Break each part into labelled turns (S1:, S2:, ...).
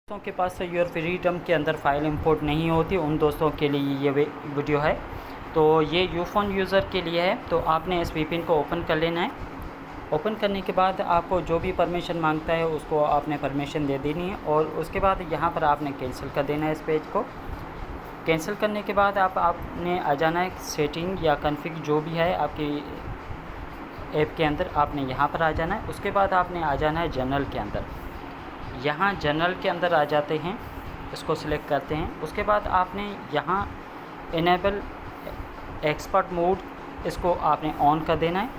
S1: दोस्तों के पास your freedom के अंदर फ़ाइल इंपोर्ट नहीं होती, उन दोस्तों के लिए ये वीडियो है। तो ये यूफ़ोन यूज़र के लिए है। तो आपने इस वीपीएन को ओपन कर लेना है। ओपन करने के बाद आपको जो भी परमिशन मांगता है उसको आपने परमिशन दे देनी है, और उसके बाद यहाँ पर आपने कैंसिल कर देना है इस पेज को। कैंसिल करने के बाद आपने आ जाना है सेटिंग या कॉन्फ़िग जो भी है आपकी ऐप के अंदर, आपने यहाँ पर आ जाना है। उसके बाद आपने आ जाना है जनरल के अंदर। यहाँ जनरल के अंदर आ जाते हैं, इसको सिलेक्ट करते हैं। उसके बाद आपने यहाँ इनेबल एक्सपर्ट मोड, इसको आपने ऑन कर देना है।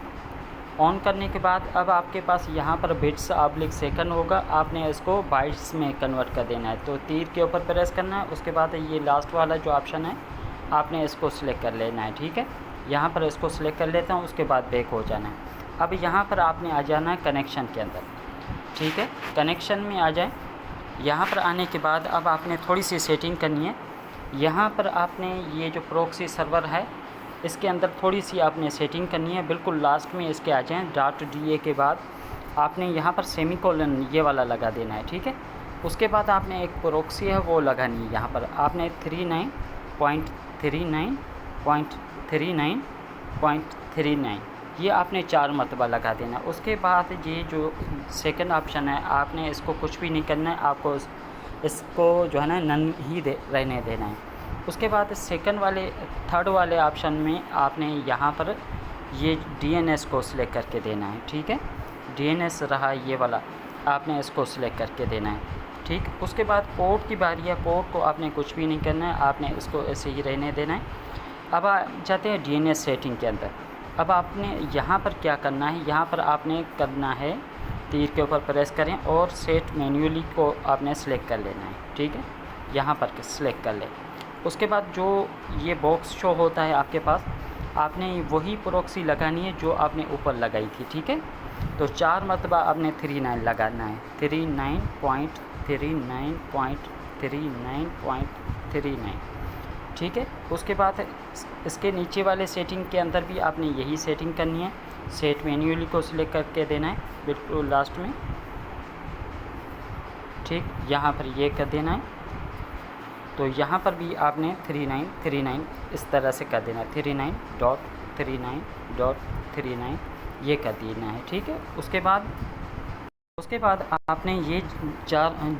S1: ऑन करने के बाद अब आपके पास यहाँ पर बिट्स ऑब्लिक सेकंड होगा, आपने इसको बाइट्स में कन्वर्ट कर देना है। तो तीर के ऊपर प्रेस करना है। उसके बाद ये लास्ट वाला जो ऑप्शन है आपने इसको सिलेक्ट कर लेना है। ठीक है, यहाँ पर इसको सिलेक्ट कर लेता हूँ। उसके बाद बैक हो जाना है। अब यहाँ पर आपने आ जाना है कनेक्शन के अंदर। ठीक है, कनेक्शन में आ जाए। यहाँ पर आने के बाद अब आपने थोड़ी सी सेटिंग करनी है। यहाँ पर आपने ये जो प्रॉक्सी सर्वर है इसके अंदर थोड़ी सी आपने सेटिंग करनी है। बिल्कुल लास्ट में इसके आ जाएँ। .da के बाद आपने यहाँ पर सेमीकोलन ये वाला लगा देना है। ठीक है, उसके बाद आपने एक प्रॉक्सी है वो लगानी है। यहाँ पर आपने 39.39.39.39 ये आपने 4 मरतबा लगा देना। उसके बाद ये जो सेकंड ऑप्शन है आपने इसको कुछ भी नहीं करना है, आपको इसको जो है ना नन ही रहने देना है। उसके बाद थर्ड वाले ऑप्शन में आपने यहाँ पर ये DNS को सिलेक्ट करके देना है। ठीक है, DNS रहा ये वाला, आपने इसको सिलेक्ट करके देना है। ठीक, उसके बाद पोर्ट की बारी है। पोर्ट को आपने कुछ भी नहीं करना है, आपने इसको ऐसे ही रहने देना है। अब आ जाते हैं DNS सेटिंग के अंदर। अब आपने यहाँ पर क्या करना है, यहाँ पर आपने करना है तीर के ऊपर प्रेस करें और सेट मैन्युअली को आपने सेलेक्ट कर लेना है। ठीक है, यहाँ पर सेलेक्ट कर लें। उसके बाद जो ये बॉक्स शो होता है आपके पास, आपने वही प्रॉक्सी लगानी है जो आपने ऊपर लगाई थी। ठीक है, तो 4 मरतबा आपने 39 लगाना है। 39.39.39.39। ठीक है, उसके बाद इसके नीचे वाले सेटिंग के अंदर भी आपने यही सेटिंग करनी है। सेट मैन्युअली को सिलेक्ट करके देना है बिल्कुल लास्ट में। ठीक, यहाँ पर ये कर देना है। तो यहाँ पर भी आपने 3939 इस तरह से कर देना है। 39.39.39 ये कर देना है। ठीक है, उसके बाद आपने ये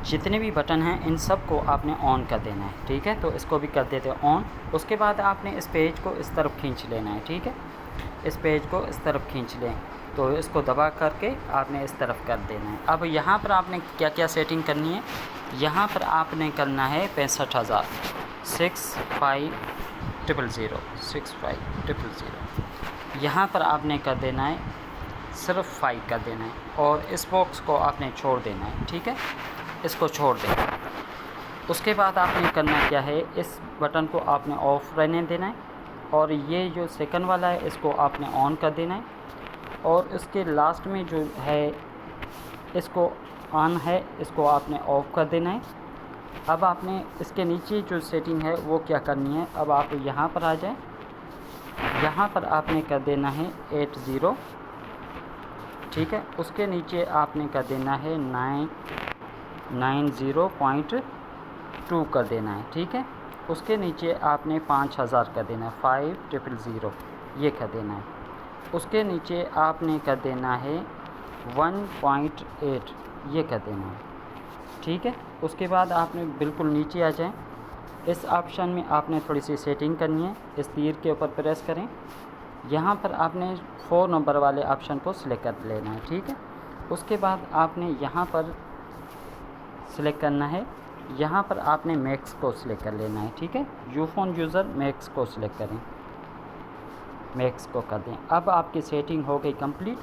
S1: जितने भी बटन हैं इन सब को आपने ऑन कर देना है। ठीक है, तो इसको भी कर देते हैं ऑन। उसके बाद आपने इस पेज को इस तरफ खींच लेना है। ठीक है, इस पेज को इस तरफ खींच लें, तो इसको दबा करके आपने इस तरफ कर देना है। अब यहाँ पर आपने क्या क्या सेटिंग करनी है, यहाँ पर आपने करना है 65,000 65,000 यहाँ पर आपने कर देना है सिर्फ 5 कर देना है, और इस बॉक्स को आपने छोड़ देना है। ठीक है, इसको छोड़ देना है। उसके बाद आपने करना क्या है, इस बटन को आपने ऑफ रहने देना है, और ये जो सेकंड वाला है इसको आपने ऑन कर देना है, और इसके लास्ट में जो है इसको ऑन है, इसको आपने ऑफ़ कर देना है। अब आपने इसके नीचे जो सेटिंग है वो क्या करनी है, अब आप यहाँ पर आ जाएं। यहाँ पर आपने कर देना है 80। ठीक है, उसके नीचे आपने कर देना है 90.2 कर देना है। ठीक है, उसके नीचे आपने 5000 कर देना है, 5000 ये कर देना है। उसके नीचे आपने कर देना है 1.8 ये कर देना है। ठीक है, उसके बाद आपने बिल्कुल नीचे आ जाएं। इस ऑप्शन में आपने थोड़ी सी सेटिंग करनी है। इस तीर के ऊपर प्रेस करें, यहाँ पर आपने 4 नंबर वाले ऑप्शन को सिलेक्ट कर लेना है। ठीक है, उसके बाद आपने यहाँ पर सिलेक्ट करना है, यहाँ पर आपने मैक्स को सिलेक्ट कर लेना है। ठीक है, यूफ़ोन यूज़र मैक्स को सिलेक्ट करें, मैक्स को कर दें। अब आपकी सेटिंग हो गई कंप्लीट।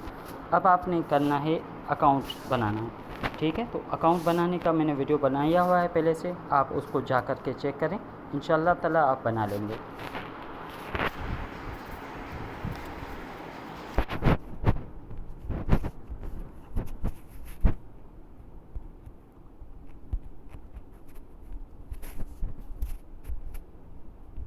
S1: अब आपने करना है अकाउंट बनाना है। ठीक है, तो अकाउंट बनाने का मैंने वीडियो बनाया हुआ है पहले से, आप उसको जा कर के चेक करें, इंशाल्लाह ताला आप बना लेंगे।